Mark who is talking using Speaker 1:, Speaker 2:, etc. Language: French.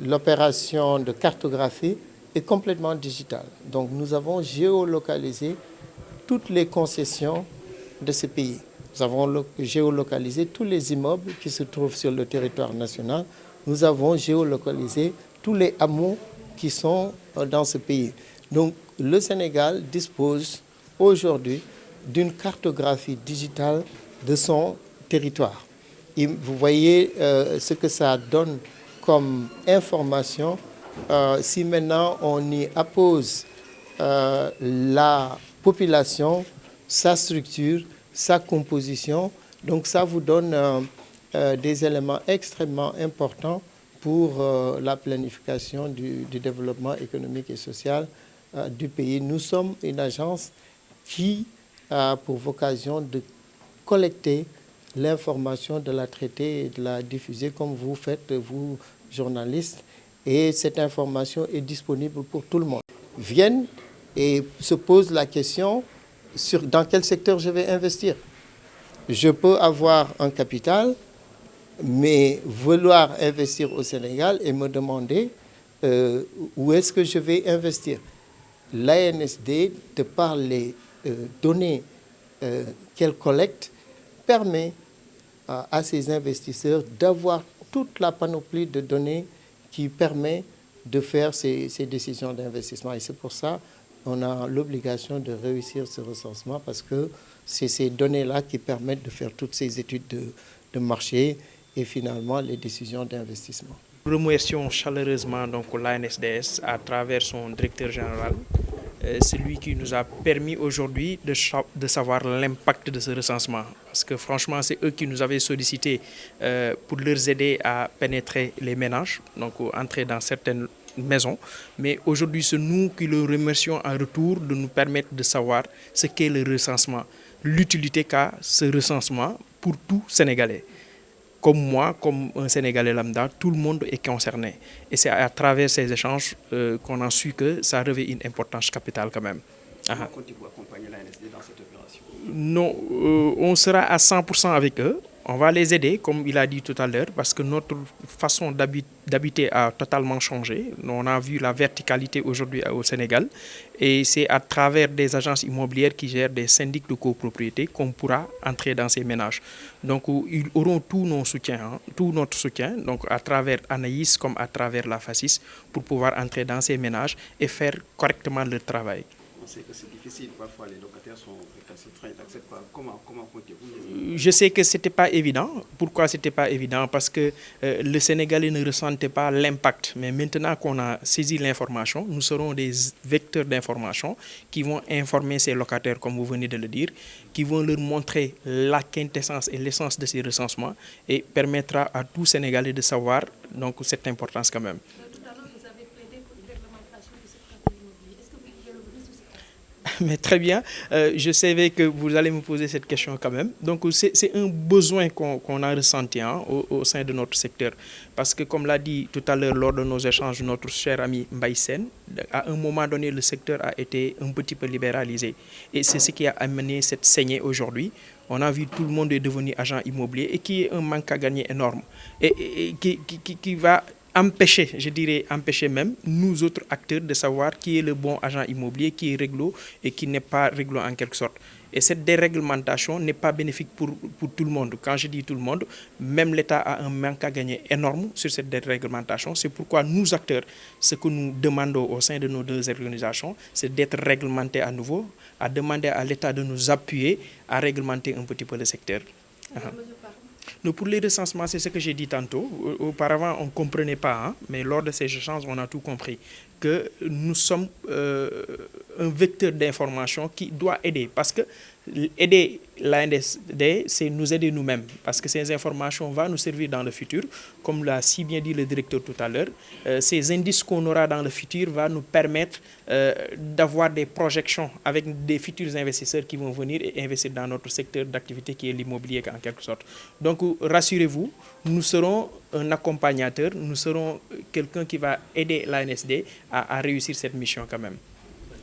Speaker 1: l'opération de cartographie est complètement digitale. Donc nous avons géolocalisé toutes les concessions de ce pays. Nous avons géolocalisé tous les immeubles qui se trouvent sur le territoire national. Nous avons géolocalisé tous les hameaux qui sont dans ce pays. Donc le Sénégal dispose aujourd'hui d'une cartographie digitale de son territoire. Et vous voyez ce que ça donne comme information si maintenant on y appose la population, sa structure, sa composition. Donc ça vous donne des éléments extrêmement importants pour la planification du développement économique et social du pays. Nous sommes une agence qui a pour vocation de collecter l'information, de la traiter et de la diffuser comme vous faites, vous journalistes. Et cette information est disponible pour tout le monde. Viennent et se posent la question sur dans quel secteur je vais investir. Je peux avoir un capital, mais vouloir investir au Sénégal et me demander où est-ce que je vais investir. L'ANSD, de par les données qu'elle collecte, permet à ces investisseurs d'avoir toute la panoplie de données qui permet de faire ces décisions d'investissement. Et c'est pour ça qu'on a l'obligation de réussir ce recensement parce que c'est ces données-là qui permettent de faire toutes ces études de marché et finalement les décisions d'investissement.
Speaker 2: Nous remercions chaleureusement l'ANSDS à travers son directeur général. C'est lui qui nous a permis aujourd'hui de savoir l'impact de ce recensement. Parce que franchement, c'est eux qui nous avaient sollicité pour leur aider à pénétrer les ménages, donc entrer dans certaines maisons. Mais aujourd'hui, c'est nous qui le remercions en retour de nous permettre de savoir ce qu'est le recensement, l'utilité qu'a ce recensement pour tout Sénégalais. Comme moi, comme un Sénégalais lambda, tout le monde est concerné. Et c'est à travers ces échanges qu'on a su que ça revêt une importance capitale quand même.
Speaker 3: Comment comptez-vous accompagner l'ANSD dans cette opération?
Speaker 2: Non, on sera à 100% avec eux. On va les aider, comme il a dit tout à l'heure, parce que notre façon d'habiter a totalement changé. On a vu la verticalité aujourd'hui au Sénégal. Et c'est à travers des agences immobilières qui gèrent des syndics de copropriété qu'on pourra entrer dans ces ménages. Donc, ils auront tout notre soutien, donc à travers Anaïs comme à travers la FACIS, pour pouvoir entrer dans ces ménages et faire correctement leur travail.
Speaker 3: On sait que c'est difficile, parfois les locataires sont récalcitrants, ils n'acceptent pas. Comment comptez-vous les...
Speaker 2: Je sais que ce n'était pas évident. Pourquoi ce n'était pas évident? Parce que le Sénégalais ne ressentait pas l'impact. Mais maintenant qu'on a saisi l'information, nous serons des vecteurs d'information qui vont informer ces locataires, comme vous venez de le dire, qui vont leur montrer la quintessence et l'essence de ces recensements et permettra à tout Sénégalais de savoir donc, cette importance quand même. Mais très bien, je savais que vous allez me poser cette question quand même. Donc c'est un besoin qu'on a ressenti au sein de notre secteur. Parce que comme l'a dit tout à l'heure lors de nos échanges, notre cher ami Mbaye Sène, à un moment donné, le secteur a été un petit peu libéralisé. Et c'est ce qui a amené cette saignée aujourd'hui. On a vu tout le monde est devenu agent immobilier et qui est un manque à gagner énorme. Et qui va... empêcher, je dirais empêcher même nous autres acteurs de savoir qui est le bon agent immobilier, qui est réglo et qui n'est pas réglo en quelque sorte. Et cette déréglementation n'est pas bénéfique pour tout le monde. Quand je dis tout le monde, même l'État a un manque à gagner énorme sur cette déréglementation. C'est pourquoi nous acteurs, ce que nous demandons au sein de nos deux organisations, c'est d'être réglementés à nouveau, à demander à l'État de nous appuyer à réglementer un petit peu le secteur. Nous, pour les recensements, c'est ce que j'ai dit tantôt. Auparavant, on ne comprenait pas, mais lors de ces échanges, on a tout compris. Que nous sommes un vecteur d'information qui doit aider. Parce que aider l'ANSD, c'est nous aider nous-mêmes. Parce que ces informations vont nous servir dans le futur. Comme l'a si bien dit le directeur tout à l'heure, ces indices qu'on aura dans le futur vont nous permettre d'avoir des projections avec des futurs investisseurs qui vont venir et investir dans notre secteur d'activité qui est l'immobilier en quelque sorte. Donc rassurez-vous, nous serons un accompagnateur, nous serons quelqu'un qui va aider l'ANSD à réussir cette mission quand même.